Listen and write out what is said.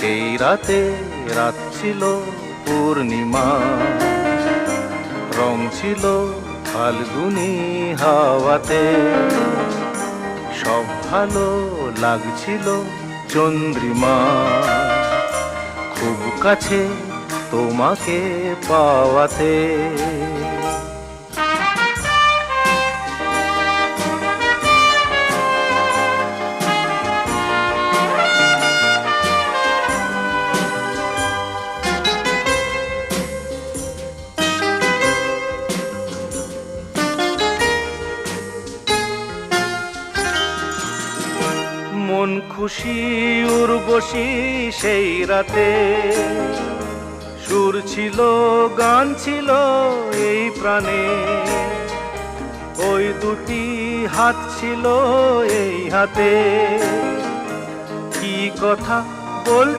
সেই রাতে রাত ছিল পূর্ণিমা, রং ছিল ফাল্গুনি হাওয়াতে, সব ভালো লাগছিল চন্দ্রিমা, খুব কাছে তোমাকে পাওয়াতে। মন খুশি উর্বশী সেই রাতে, সুর ছিল গান ছিল এই প্রাণে, ওই দুটি হাত ছিল এই হাতে, কি কথা বল